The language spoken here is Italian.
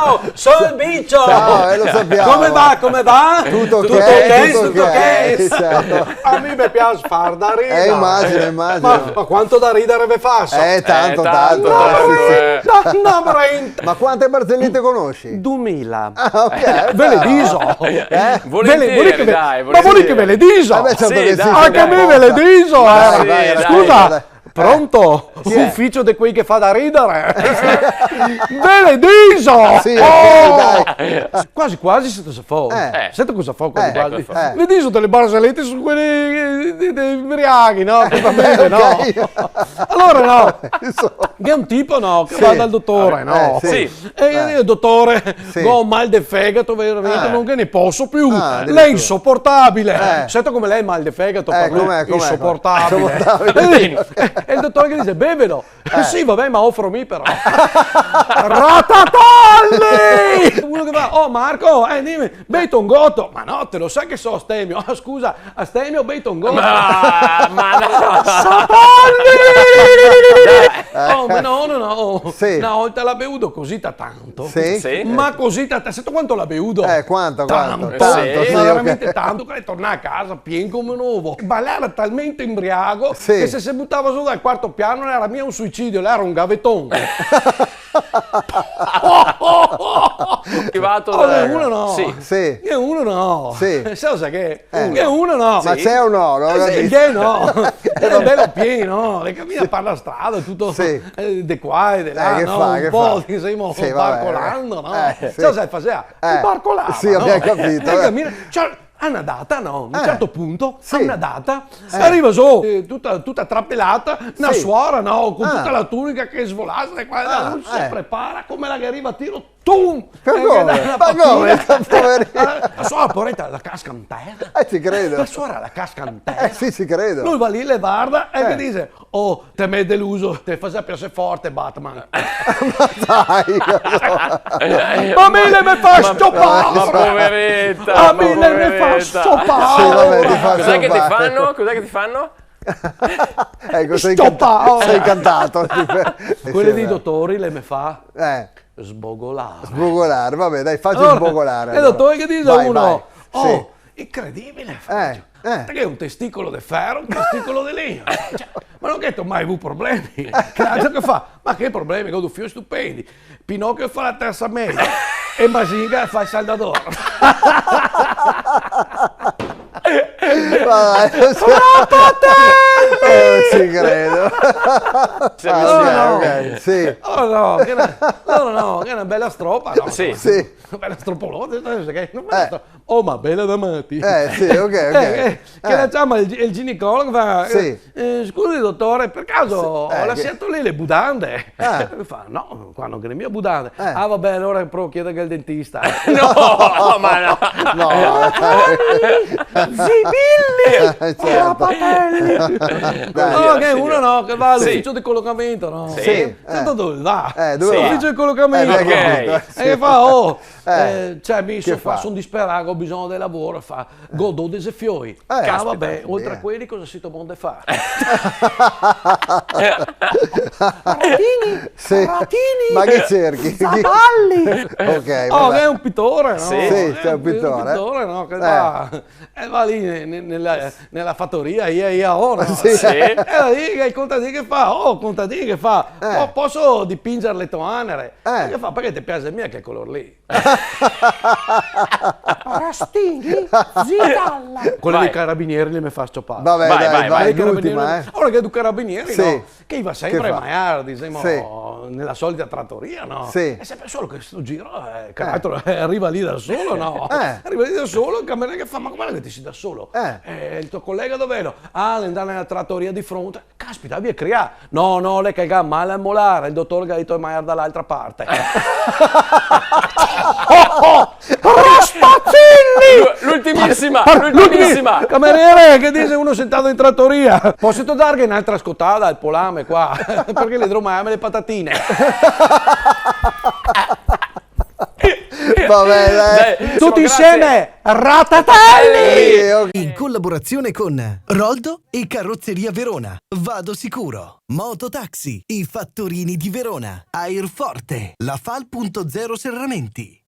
ciao, sono il Biccio. Ciao, lo sappiamo. Come va? Tutto ok, Tutto ok. certo. A me mi piace far da ridere. Immagino. Ma quanto da ridere vi faccio? Tanto. Ma quante barzellette conosci? 2000. Ok. Ve le diso. Volentieri, dai. Ma volete che ve le diso? Vabbè, certo che sì, Anche a me ve le diso. Dai, dai, Scusa. dai. Pronto? Chi è? Ufficio di quei che fa da ridere. Ve le diso. Sì, ok, dai. Quasi quasi siete a fuoco. Sento cosa fa quasi quasi. ecco. Vi diso delle barzellette su quelli dei briaghi, no? Che va bene, no? Ok. Allora no. Insomma. Che è un tipo, no? Che va dal dottore, no? Sì. E io, dottore, Sì. ho mal del fegato, veramente non che ne posso più. addirittura. Lei è insopportabile. Sento come lei ha mal del fegato, per me com'è? insopportabile. E il dottore che dice, bevelo. Sì, vabbè, ma offromi però. Ratatalli! Uno che va, oh Marco, dimmi, beito un gotto. Ma no, te lo sai che so astemio. Ah, scusa, astemio, beito un gotto. Ma no. Oh, ma no. Sì. Una volta l'ha bevuto così tanto. Sì? Sì. Ma così tanto. Sento quanto l'ha bevuto? Quanto? Tanto, Sì, ma ok. veramente tanto che lei torna a casa pieno come un uovo. Ma lei era talmente imbriaco Sì. che se buttava su dal quarto piano non era mica un suicidio, lei era un gaveton. Attivato Uno no. Sì. Sì. Che uno no. Sì. Sai che? Che uno no. Ma c'è o no? Non ho Sì, capito. che no, è bello pieno, le cammina per la strada, tutto Sì. di qua e di là, che no? fa, un che po' fa? ti stiamo Sì, vabbè, barcolando, no? sì. Sai faceva? Barcolava, Sì, abbiamo capito, E cammina, cioè, a una data, no? A un certo punto, Sì. a una data, arriva su, tutta trappellata, una Sì. suora, no? Con tutta la tunica che svolazza e qua e là, si prepara come la che arriva a tiro, tum! Ma che come? dà una Ma come? patina. Poverina. La suora, poretta, la casca in terra. Ci credo. La suora la casca in terra. Sì, ci credo. Lui va lì, le guarda e che dice, oh, te mi hai deluso, te fa sapere forte Batman. Dai. Ma me mi fa Ma stoppare! poveretta. A ma me mi fa poveretta. stoppare! Sì, vabbè, ti fa Cos'è che ti stoppare. fanno? Cos'è che ti fanno? Ecco, sei Stoppare. incantato. Quelle dei dottori le mi fa Eh, sbogolare. sbogolare, vabbè, dai, facci Allora, sbogolare. E il dottore che dice Vai, a uno, vai. oh, Sì. incredibile, eh. che è un testicolo di ferro, un testicolo di legno. Cioè, ma non che tu mai avuto problemi. Cazzo che fa? Ma che problemi? Che ho due stupendi. Pinocchio fa la terza media e Masinga fa il saldatore. Vai, ci credo. Serviziale. Ok, sì. Oh no, che è una bella stropa, no? Sì. Sì. Una bella stropolosa, oh ma bella da matti. Sì, ok. Che la chiama il ginecologo fa, Sì. scusi dottore, per caso ho che- lasciato lì le budande? Ah. Fa, no, qua non che le mie budande. Ah vabbè, allora provo a chiedere al dentista. No, ma no. No, Zibilli! certo. No, che uno no, che va Sì. all'ufficio di collocamento, no? Sì. Sento dove va? dove va? L'ufficio di collocamento. abbiamo Ok. capito, sì. E che fa, oh, cioè Che fa? sono disperato, ho bisogno di lavoro, fa, godo dei fioi. Caspita, Vabbè, oltre bene. a quelli cosa si domanda fare? Ratini, Sì. ratini, Ma che cerchi? zaballi. Ok, Oh, vabbè. che è un pittore, no? Sì, c'è un pittore, no? Che va lì nella fattoria, ora. Sì. E va lì che il contadino che fa, oh, contadino che fa, oh, posso dipingere le toanere? E che fa, perché ti piace il mio che color lì? Rastini, zitalla. Quello Vai. dei carabinieri li mi fa stoppare. Vabbè, Vai, dai, vai, vai, Dei l'ultima, carabinieri. Ora che tu carabinieri, Sì. no? Che va sempre Che a fa? maiare, diciamo, Sì. nella solita trattoria, no? Sì. È sempre solo questo giro, che l'altro arriva lì da solo, no? Eh. Arriva lì da solo, il cameriere che fa, ma guarda che ti sei da solo. Il tuo collega dov'è? Ah, andare nella trattoria di fronte. Caspita, via crià. No, lei che ha male a molare, il dottore che ha detto maiare dall'altra parte. Raspazzilli! L'ultimissima. Cameriere che dice uno sentato in trattoria. Posso dargli un'altra scottata al polame qua? Perché le dromame le patatine. Vabbè, dai. Tutti grazie. insieme, ratatelli! Sì, ok. In collaborazione con Roldo e Carrozzeria Verona, Vado Sicuro, Mototaxi, I Fattorini di Verona, Airforte, La Fal.0 Serramenti.